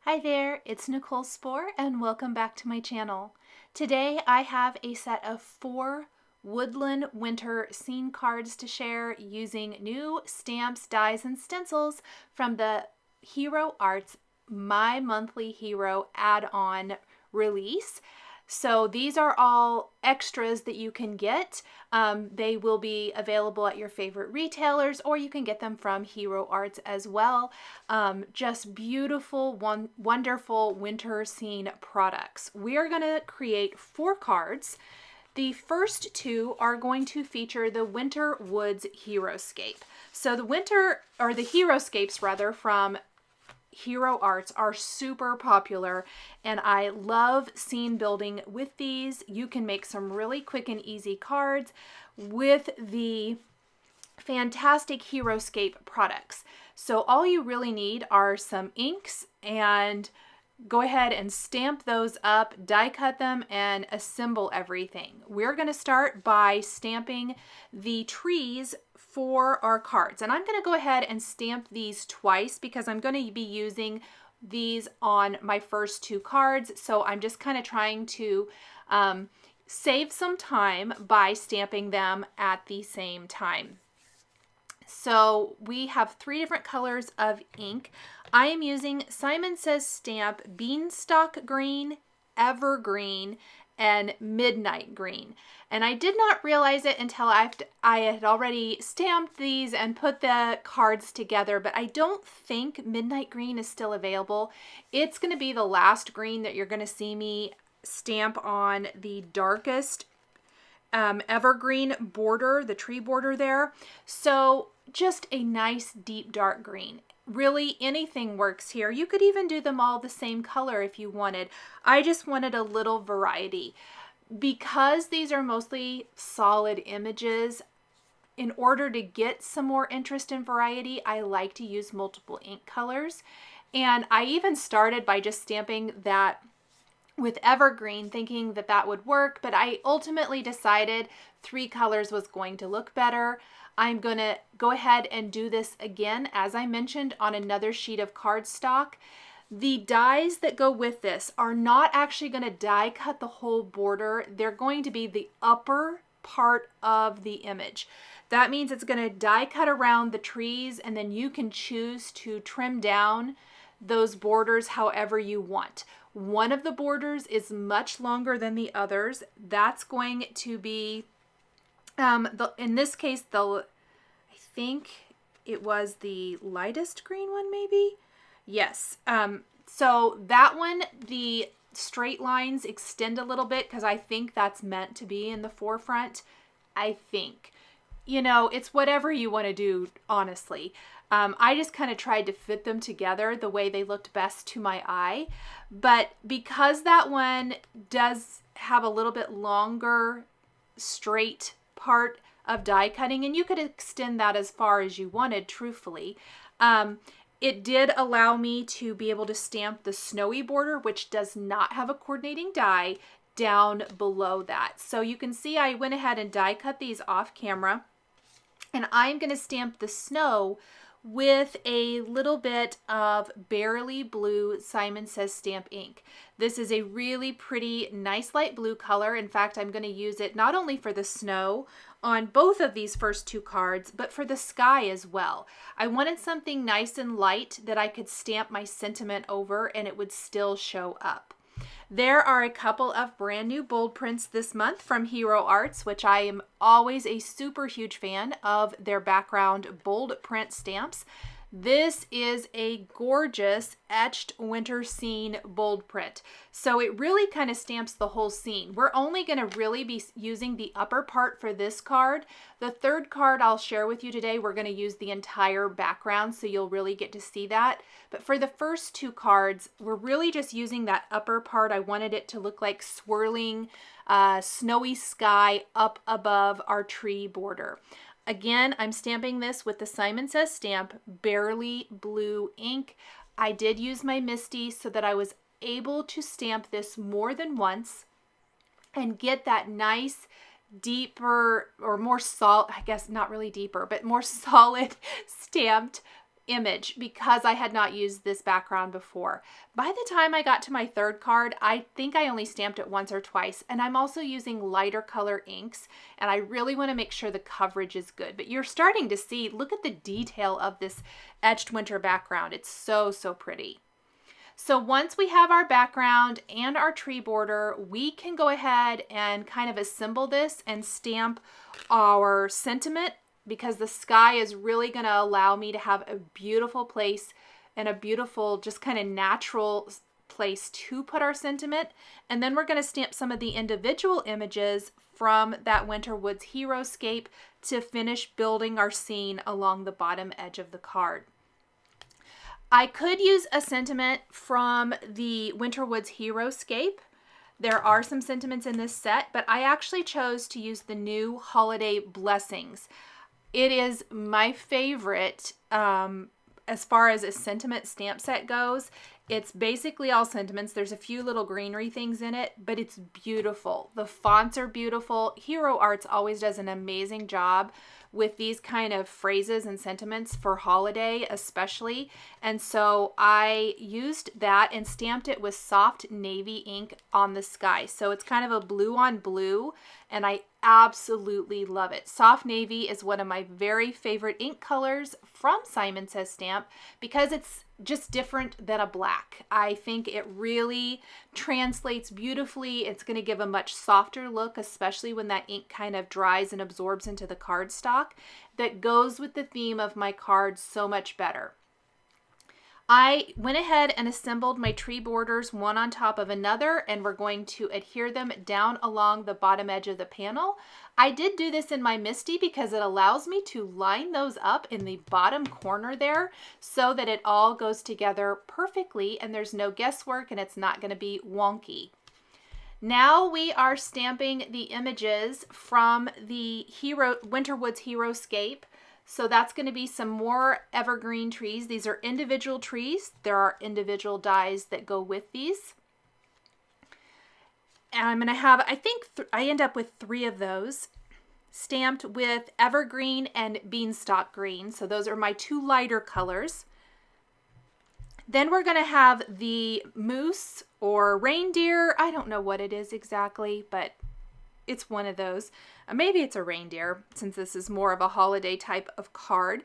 Hi there, it's Nicole Spohr and welcome back to my channel. Today I have a set of 4 Woodland Winter Scene cards to share using new stamps, dies, and stencils from the Hero Arts My Monthly Hero add-on release. So these are all extras that you can get. They will be available at your favorite retailers, or you can get them from Hero Arts as well. Just beautiful, wonderful winter scene products. We are going to create 4 cards. The first 2 are going to feature the Winter Woods HEROSCAPE. So the HEROSCAPEs rather from Hero Arts are super popular, and I love scene building with these. You can make some really quick and easy cards with the fantastic HEROSCAPE products. So all you really need are some inks, and go ahead and stamp those up, die cut them, and assemble everything. We're going to start by stamping the trees for our cards, and I'm going to go ahead and stamp these twice because I'm going to be using these on my first 2 cards. So I'm just kind of trying to save some time by stamping them at the same time. So we have 3 different colors of ink. I am using Simon Says Stamp Beanstalk Green, Evergreen, and Midnight Green. And I did not realize it until I had already stamped these and put the cards together, but I don't think Midnight Green is still available. It's going to be the last green that you're going to see me stamp on the darkest evergreen border, the tree border there. So just a nice deep dark green. Really, anything works here. You could even do them all the same color if you wanted. I just wanted a little variety. Because these are mostly solid images, in order to get some more interest in variety, I like to use multiple ink colors. And I even started by just stamping that with evergreen, thinking that that would work, but I ultimately decided 3 colors was going to look better. I'm going to go ahead and do this again, as I mentioned, on another sheet of cardstock. The dies that go with this are not actually going to die cut the whole border. They're going to be the upper part of the image. That means it's going to die cut around the trees, and then you can choose to trim down those borders however you want. One of the borders is much longer than the others. That's going to be, in this case, I think it was the lightest green one, maybe? Yes. So that one, the straight lines extend a little bit because I think that's meant to be in the forefront. I think. You know, it's whatever you want to do, honestly. I just kind of tried to fit them together the way they looked best to my eye. But because that one does have a little bit longer straight part of die cutting, and you could extend that as far as you wanted, truthfully, it did allow me to be able to stamp the snowy border, which does not have a coordinating die, down below that. So you can see I went ahead and die cut these off camera, and I'm going to stamp the snow with a little bit of Barely Blue Simon Says Stamp ink. This is a really pretty, nice light blue color. In fact, I'm going to use it not only for the snow on both of these first 2 cards, but for the sky as well. I wanted something nice and light that I could stamp my sentiment over and it would still show up. There are a couple of brand new bold prints this month from Hero Arts, which I am always a super huge fan of their background bold print stamps. This is a gorgeous etched winter scene bold print. So it really kind of stamps the whole scene. We're only going to really be using the upper part for this card. The 3rd card I'll share with you today, we're going to use the entire background, so you'll really get to see that. But for the first 2 cards, we're really just using that upper part. I wanted it to look like swirling snowy sky up above our tree border. Again, I'm stamping this with the Simon Says Stamp Barely Blue ink. I did use my Misty so that I was able to stamp this more than once and get that nice, deeper, or more solid, I guess not really deeper, but more solid stamped image because I had not used this background before. By the time I got to my third card, I think I only stamped it once or twice, and I'm also using lighter color inks, and I really want to make sure the coverage is good. But you're starting to see, look at the detail of this etched winter background. It's so, so pretty. So once we have our background and our tree border, we can go ahead and kind of assemble this and stamp our sentiment, because the sky is really going to allow me to have a beautiful place and a beautiful, just kind of natural place to put our sentiment. And then we're going to stamp some of the individual images from that Winter Woods Heroscape to finish building our scene along the bottom edge of the card. I could use a sentiment from the Winter Woods Heroscape. There are some sentiments in this set, but I actually chose to use the new Holiday Blessings. It is my favorite as far as a sentiment stamp set goes. It's basically all sentiments. There's a few little greenery things in it, but it's beautiful. The fonts are beautiful. Hero Arts always does an amazing job with these kind of phrases and sentiments for holiday especially. And so I used that and stamped it with soft navy ink on the sky. So it's kind of a blue on blue, and I absolutely love it. Soft navy is one of my very favorite ink colors from Simon Says Stamp because it's just different than a black. I think it really translates beautifully. It's going to give a much softer look, especially when that ink kind of dries and absorbs into the cardstock. That goes with the theme of my cards so much better. I went ahead and assembled my tree borders one on top of another, and we're going to adhere them down along the bottom edge of the panel. I did do this in my Misty because it allows me to line those up in the bottom corner there so that it all goes together perfectly and there's no guesswork and it's not going to be wonky. Now we are stamping the images from the Winter Woods Heroscape. So that's going to be some more evergreen trees. These are individual trees. There are individual dies that go with these. And I'm going to have, I think I end up with 3 of those stamped with evergreen and beanstalk green. So those are my 2 lighter colors. Then we're going to have the moose or reindeer. I don't know what it is exactly, but it's one of those. Maybe it's a reindeer, since this is more of a holiday type of card.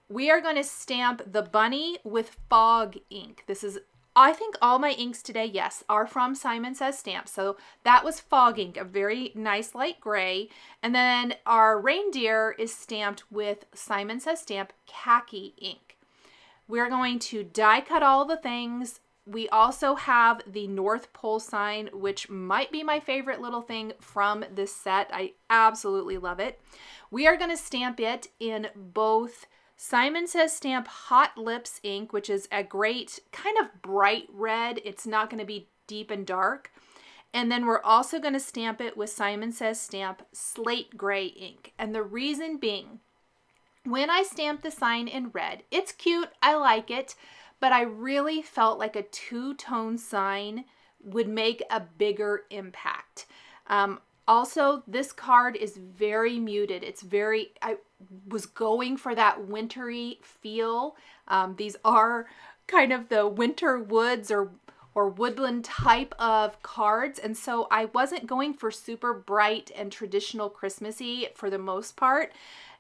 We are going to stamp the bunny with fog ink. This is, I think all my inks today, yes, are from Simon Says Stamp. So that was fog ink, a very nice light gray. And then our reindeer is stamped with Simon Says Stamp khaki ink. We're going to die cut all the things. We also have the North Pole sign, which might be my favorite little thing from this set. I absolutely love it. We are going to stamp it in both Simon Says Stamp Hot Lips ink, which is a great kind of bright red. It's not going to be deep and dark. And then we're also going to stamp it with Simon Says Stamp Slate Gray ink. And the reason being, when I stamp the sign in red, it's cute, I like it, but I really felt like a 2-tone sign would make a bigger impact. Also, this card is very muted. It's very, I was going for that wintry feel. These are kind of the winter woods or woodland type of cards, and so I wasn't going for super bright and traditional Christmassy for the most part.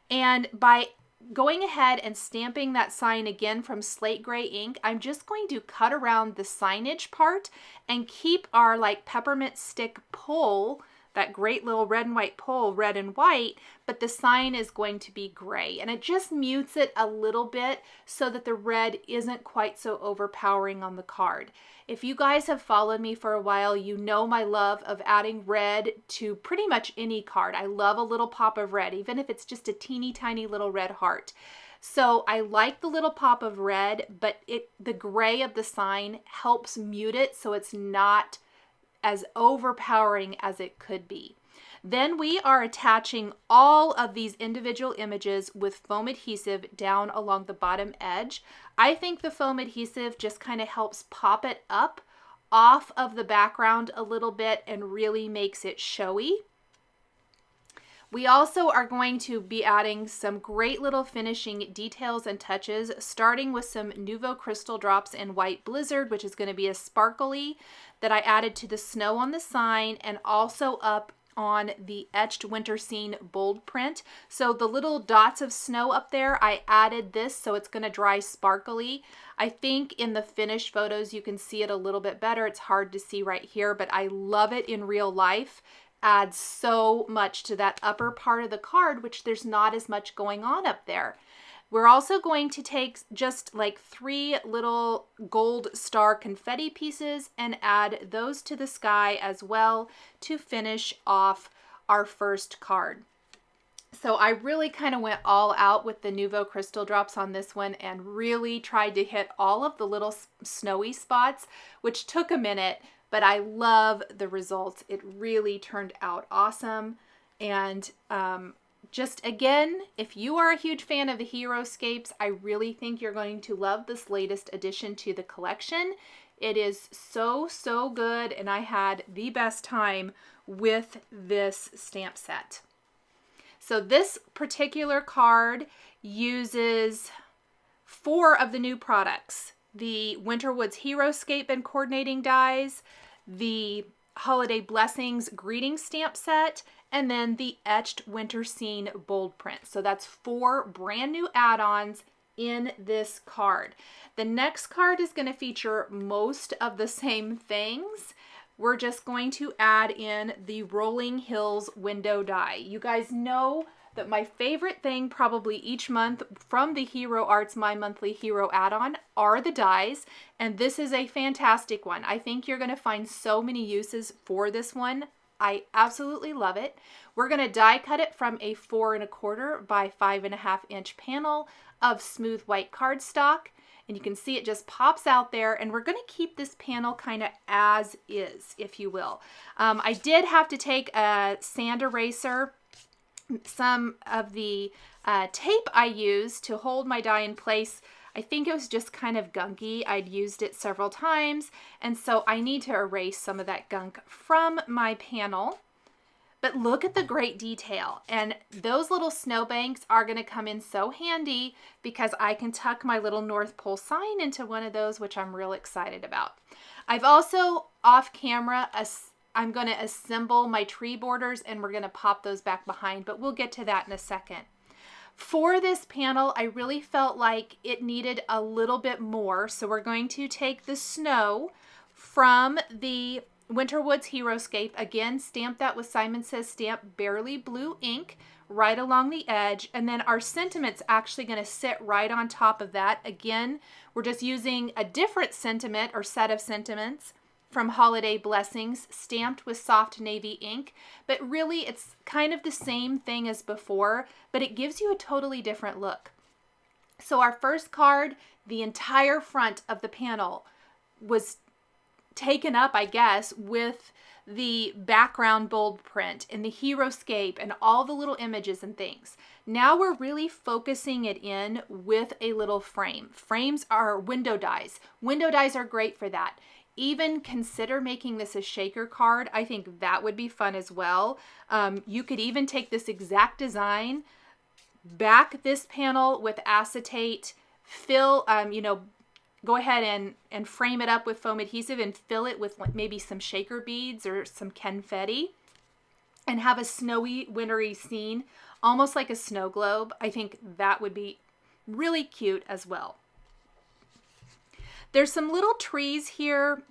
And by going ahead and stamping that sign again from slate gray ink, I'm just going to cut around the signage part and keep our like peppermint stick pole, that great little red and white pole, red and white, but the sign is going to be gray. And it just mutes it a little bit so that the red isn't quite so overpowering on the card. If you guys have followed me for a while, you know my love of adding red to pretty much any card. I love a little pop of red, even if it's just a teeny tiny little red heart. So I like the little pop of red, but the gray of the sign helps mute it so it's not as overpowering as it could be. Then we are attaching all of these individual images with foam adhesive down along the bottom edge. I think the foam adhesive just kind of helps pop it up off of the background a little bit and really makes it showy. We also are going to be adding some great little finishing details and touches, starting with some Nouveau Crystal Drops in White Blizzard, which is going to be a sparkly that I added to the snow on the sign and also up on the Etched Winter Scene bold print. So the little dots of snow up there, I added this so it's going to dry sparkly. I think in the finished photos you can see it a little bit better. It's hard to see right here, but I love it in real life. Adds so much to that upper part of the card, which there's not as much going on up there. We're also going to take just like 3 little gold star confetti pieces and add those to the sky as well to finish off our first card. So I really kind of went all out with the Nouveau Crystal Drops on this one and really tried to hit all of the little snowy spots, which took a minute, but I love the results. It really turned out awesome. And just again, if you are a huge fan of the HEROSCAPEs, I really think you're going to love this latest addition to the collection. It is so, so good, and I had the best time with this stamp set. So this particular card uses 4 of the new products: the Winterwoods HEROSCAPE and coordinating dies, the Holiday Blessings greeting stamp set, and then the Etched Winter Scene bold print. So that's 4 brand new add-ons in this card. The next card is going to feature most of the same things. We're just going to add in the Rolling Hills window die. You guys know that my favorite thing probably each month from the Hero Arts My Monthly Hero add-on are the dies, and this is a fantastic one. I think you're going to find so many uses for this one. I absolutely love it. We're going to die cut it from a 4 1/4 by 5.5 inch panel of smooth white cardstock, and you can see it just pops out there, and we're going to keep this panel kind of as is, if you will. I did have to take a sand eraser. Some of the tape I used to hold my die in place, I think it was just kind of gunky. I'd used it several times, and so I need to erase some of that gunk from my panel. But look at the great detail, and those little snowbanks are going to come in so handy because I can tuck my little North Pole sign into one of those, which I'm real excited about. I've also, off camera, I'm going to assemble my tree borders, and we're going to pop those back behind, but we'll get to that in a second. For this panel, I really felt like it needed a little bit more, so we're going to take the snow from the Winterwoods HEROSCAPE, again, stamp that with Simon Says Stamp Barely Blue ink right along the edge, and then our sentiment's actually going to sit right on top of that. Again, we're just using a different sentiment or set of sentiments from Holiday Blessings, stamped with soft navy ink, but really it's kind of the same thing as before, but it gives you a totally different look. So our first card, the entire front of the panel was taken up, I guess, with the background bold print and the HEROSCAPE and all the little images and things. Now we're really focusing it in with a little frame. Frames are window dies. Window dies are great for that. Even consider making this a shaker card. I think that would be fun as well. You could even take this exact design, back this panel with acetate, fill, go ahead and frame it up with foam adhesive and fill it with maybe some shaker beads or some confetti and have a snowy, wintry scene, almost like a snow globe. I think that would be really cute as well. There's some little trees here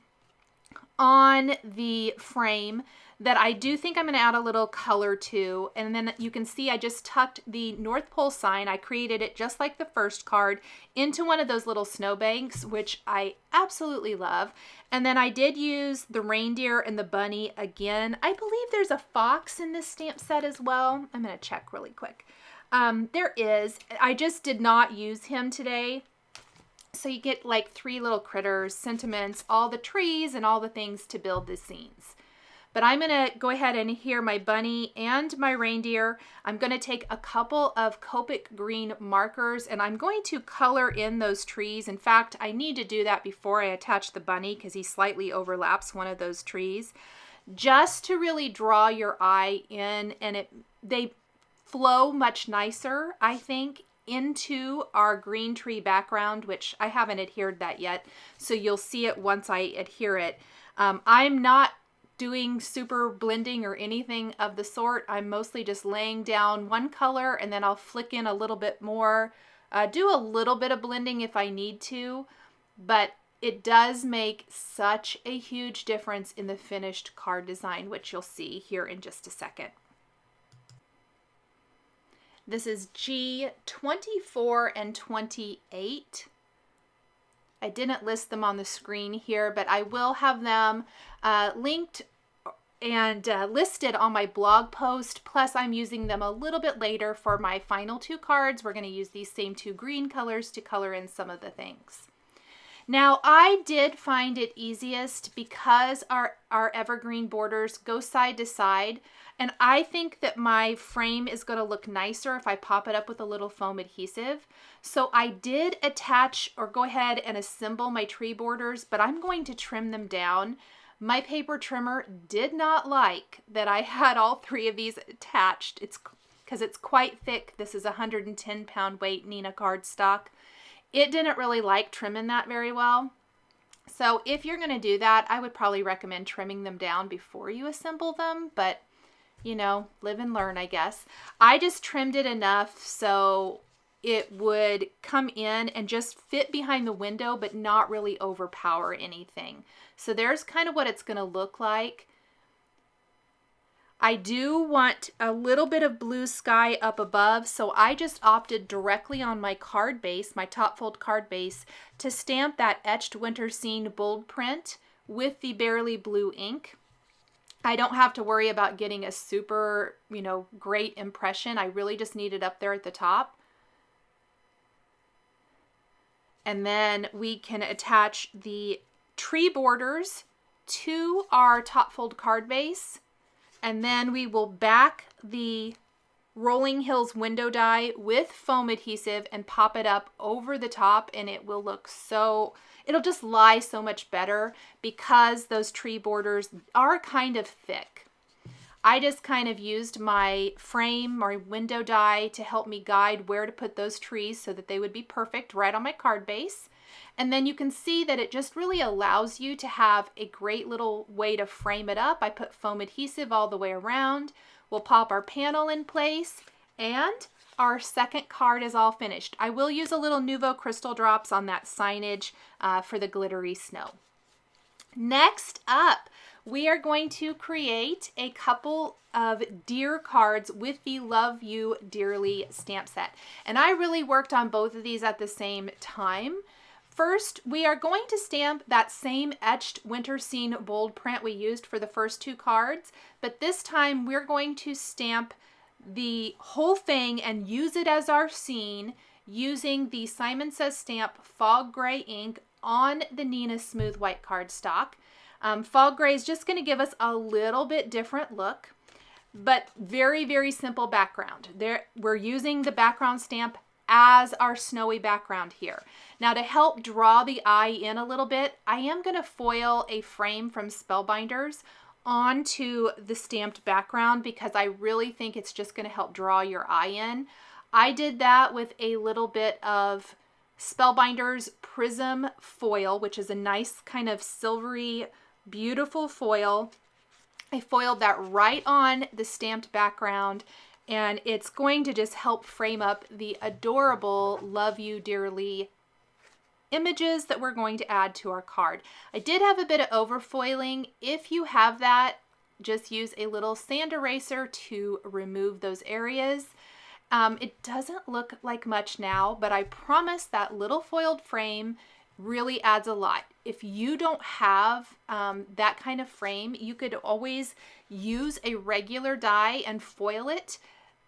on the frame that I do think I'm going to add a little color to. And then you can see I just tucked the North Pole sign. I created it just like the first card into one of those little snowbanks, which I absolutely love. And then I did use the reindeer and the bunny again. I believe there's a fox in this stamp set as well. I'm going to check really quick. There is. I just did not use him today. So you get like 3 little critters, sentiments, all the trees, and all the things to build the scenes. But I'm going to go ahead and here my bunny and my reindeer. I'm going to take a couple of Copic green markers and I'm going to color in those trees. In fact, I need to do that before I attach the bunny because he slightly overlaps one of those trees, just to really draw your eye in, and they flow much nicer, I think, into our green tree background, which I haven't adhered that yet. So you'll see it once I adhere it. I'm not doing super blending or anything of the sort. I'm mostly just laying down one color and then I'll flick in a little bit more, do a little bit of blending if I need to, but it does make such a huge difference in the finished card design, which you'll see here in just a second. This is G24 and 28. I didn't list them on the screen here, but I will have them linked and listed on my blog post. Plus, I'm using them a little bit later for my final 2 cards. We're going to use these same 2 green colors to color in some of the things. Now, I did find it easiest because our evergreen borders go side to side, and I think that my frame is going to look nicer if I pop it up with a little foam adhesive. So I did attach or go ahead and assemble my tree borders, but I'm going to trim them down. My paper trimmer did not like that I had all 3 of these attached. It's because it's quite thick. This is 110-pound weight Neenah cardstock. It didn't really like trimming that very well. So if you're going to do that, I would probably recommend trimming them down before you assemble them, but you know, live and learn, I guess. I just trimmed it enough so it would come in and just fit behind the window, but not really overpower anything. So there's kind of what it's going to look like. I do want a little bit of blue sky up above, so I just opted directly on my card base, my top fold card base, to stamp that Etched Winter Scene bold print with the Barely Blue ink. I don't have to worry about getting a super, you know, great impression. I really just need it up there at the top. And then we can attach the tree borders to our top fold card base. And then we will back the Rolling Hills window die with foam adhesive and pop it up over the top, and it will look so, it'll just lie so much better because those tree borders are kind of thick. I just kind of used my frame or window die to help me guide where to put those trees so that they would be perfect right on my card base. And then you can see that it just really allows you to have a great little way to frame it up. I put foam adhesive all the way around. We'll pop our panel in place and our second card is all finished. I will use a little Nuvo crystal drops on that signage for the glittery snow. Next up, we are going to create a couple of deer cards with the Love You Dearly stamp set. And I really worked on both of these at the same time. First, we are going to stamp that same Etched Winter Scene bold print we used for the first 2 cards, but this time we're going to stamp the whole thing and use it as our scene using the Simon Says Stamp Fog Gray ink on the Neenah Smooth White cardstock. Fog Gray is just going to give us a little bit different look, but very, very simple background. We're using the background stamp as our snowy background here. Now to help draw the eye in a little bit, I am going to foil a frame from Spellbinders onto the stamped background because I really think it's just going to help draw your eye in. I did that with a little bit of Spellbinders PRISM foil, which is a nice kind of silvery, beautiful foil. I foiled that right on the stamped background, and it's going to just help frame up the adorable Love You Dearly images that we're going to add to our card. I did have a bit of overfoiling. If you have that, just use a little sand eraser to remove those areas. It doesn't look like much now, but I promise that little foiled frame really adds a lot. If you don't have that kind of frame, you could always use a regular die and foil it.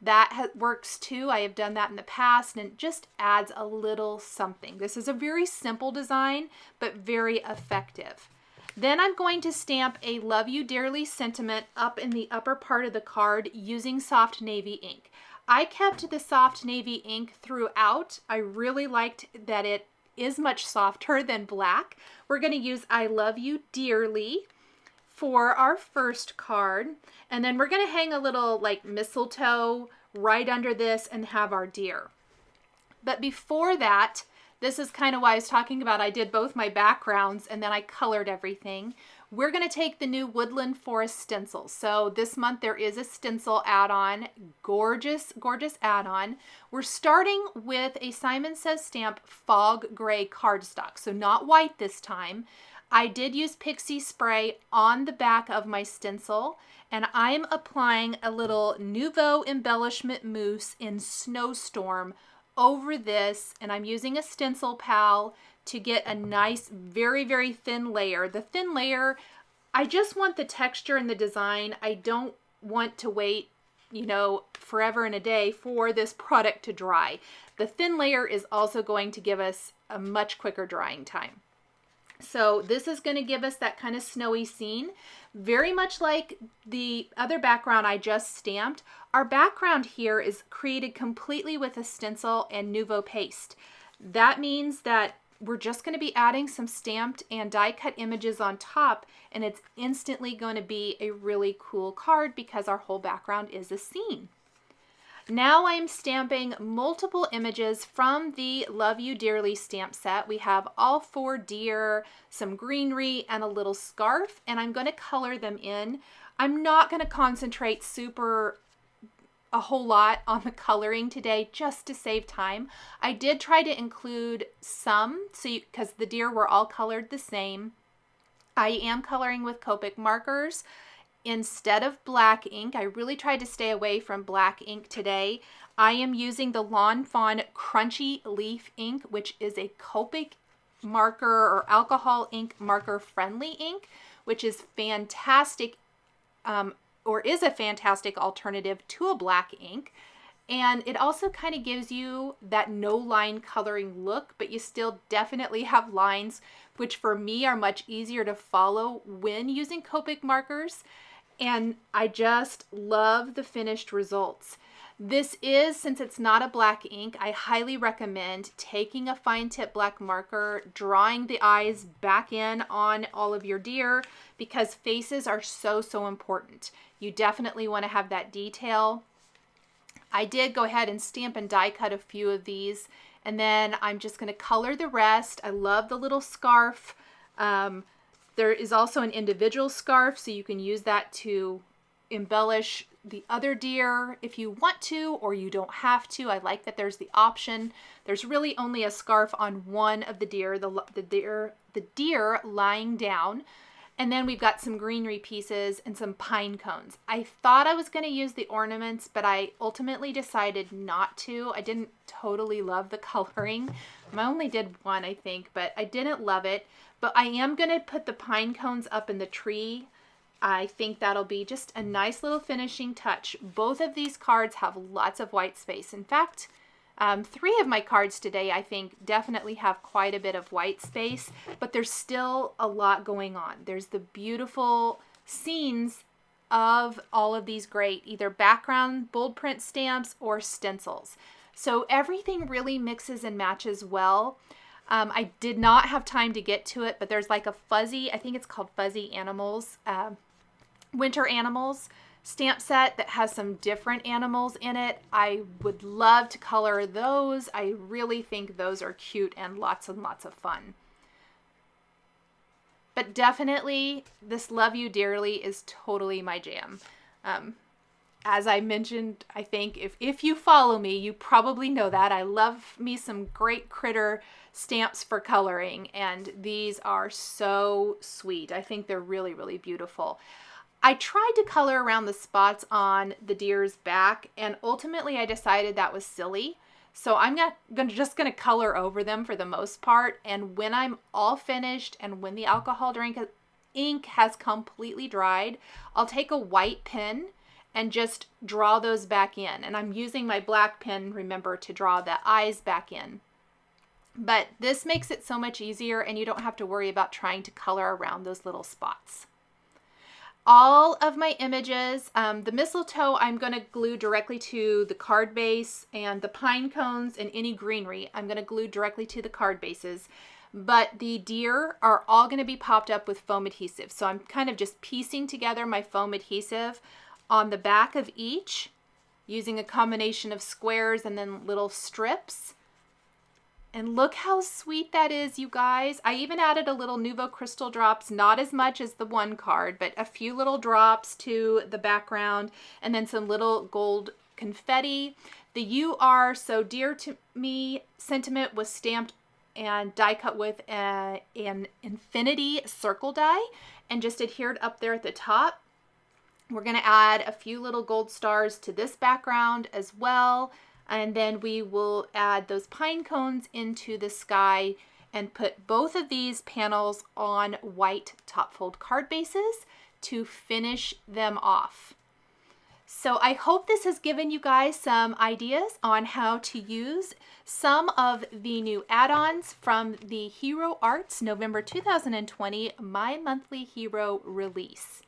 That works too. I have done that in the past, and it just adds a little something. This is a very simple design, but very effective. Then I'm going to stamp a Love You Dearly sentiment up in the upper part of the card using soft navy ink. I kept the soft navy ink throughout. I really liked that it is much softer than black. We're going to use I Love You Dearly for our first card, and then we're going to hang a little like mistletoe right under this and have our deer. But before that, this is kind of why I was talking about I did both my backgrounds and then I colored everything. We're going to take the new Woodland Forest stencil. So this month there is a stencil add-on, gorgeous, gorgeous add-on. We're starting with a Simon Says Stamp Fog Gray cardstock, so not white this time. I did use Pixie spray on the back of my stencil, and I'm applying a little Nouveau embellishment mousse in Snowstorm over this, and I'm using a stencil pal to get a nice, very, very thin layer. The thin layer, I just want the texture and the design. I don't want to wait, you know, forever and a day for this product to dry. The thin layer is also going to give us a much quicker drying time. So this is going to give us that kind of snowy scene, very much like the other background I just stamped. Our background here is created completely with a stencil and Nouveau paste. That means that we're just going to be adding some stamped and die cut images on top, and it's instantly going to be a really cool card because our whole background is a scene. Now I'm stamping multiple images from the Love You Dearly stamp set. We have all 4 deer, some greenery, and a little scarf, and I'm going to color them in. I'm not going to concentrate a whole lot on the coloring today just to save time. I did try to include some, because the deer were all colored the same. I am coloring with Copic markers instead of black ink. I really tried to stay away from black ink today. I am using the Lawn Fawn Crunchy Leaf ink, which is a Copic marker or alcohol ink marker friendly ink, which is fantastic, or is a fantastic alternative to a black ink. And it also kind of gives you that no line coloring look, but you still definitely have lines, which for me are much easier to follow when using Copic markers. And I just love the finished results. This is, since it's not a black ink, I highly recommend taking a fine tip black marker, drawing the eyes back in on all of your deer, because faces are so, so important. You definitely want to have that detail. I did go ahead and stamp and die cut a few of these, and then I'm just going to color the rest. I love the little scarf. There is also an individual scarf, so you can use that to embellish the other deer if you want to, or you don't have to. I like that there's the option. There's really only a scarf on one of the deer, the deer lying down. And then we've got some greenery pieces and some pine cones. I thought I was going to use the ornaments, but I ultimately decided not to. I didn't totally love the coloring. I only did one, I think, but I didn't love it. But I am going to put the pine cones up in the tree. I think that'll be just a nice little finishing touch. Both of these cards have lots of white space. In fact, 3 of my cards today, I think, definitely have quite a bit of white space, but there's still a lot going on. There's the beautiful scenes of all of these great either background bold print stamps or stencils. So everything really mixes and matches well. I did not have time to get to it, but there's like a fuzzy, I think it's called Fuzzy Animals, Winter Animals stamp set that has some different animals in it. I would love to color those. I really think those are cute and lots of fun. But definitely this Love You Dearly is totally my jam. As I mentioned, I think if you follow me, you probably know that. I love me some great critter stamps for coloring, and these are so sweet. I think they're really, really beautiful. I tried to color around the spots on the deer's back, and ultimately I decided that was silly. So I'm just going to color over them for the most part, and when I'm all finished and when the alcohol ink has completely dried, I'll take a white pen and just draw those back in. And I'm using my black pen, remember, to draw the eyes back in. But this makes it so much easier, and you don't have to worry about trying to color around those little spots. All of my images, the mistletoe I'm going to glue directly to the card base, and the pine cones and any greenery I'm going to glue directly to the card bases. But the deer are all going to be popped up with foam adhesive. So I'm kind of just piecing together my foam adhesive on the back of each. using a combination of squares and then little strips. And look how sweet that is, you guys. I even added a little Nuvo crystal drops, not as much as the one card, but a few little drops to the background, and then some little gold confetti. The "You Are So Dear to Me" sentiment was stamped and die cut with an infinity circle die and just adhered up there at the top. We're going to add a few little gold stars to this background as well. And then we will add those pine cones into the sky and put both of these panels on white top fold card bases to finish them off. So I hope this has given you guys some ideas on how to use some of the new add-ons from the Hero Arts November 2020 My Monthly Hero release.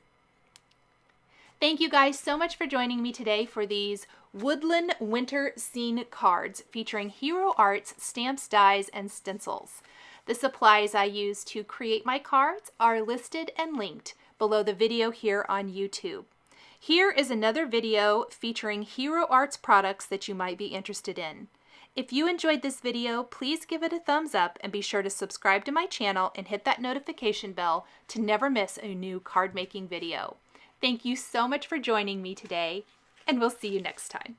Thank you guys so much for joining me today for these Woodland Winter Scene cards featuring Hero Arts stamps, dies, and stencils. The supplies I use to create my cards are listed and linked below the video here on YouTube. Here is another video featuring Hero Arts products that you might be interested in. If you enjoyed this video, please give it a thumbs up and be sure to subscribe to my channel and hit that notification bell to never miss a new card making video. Thank you so much for joining me today, and we'll see you next time.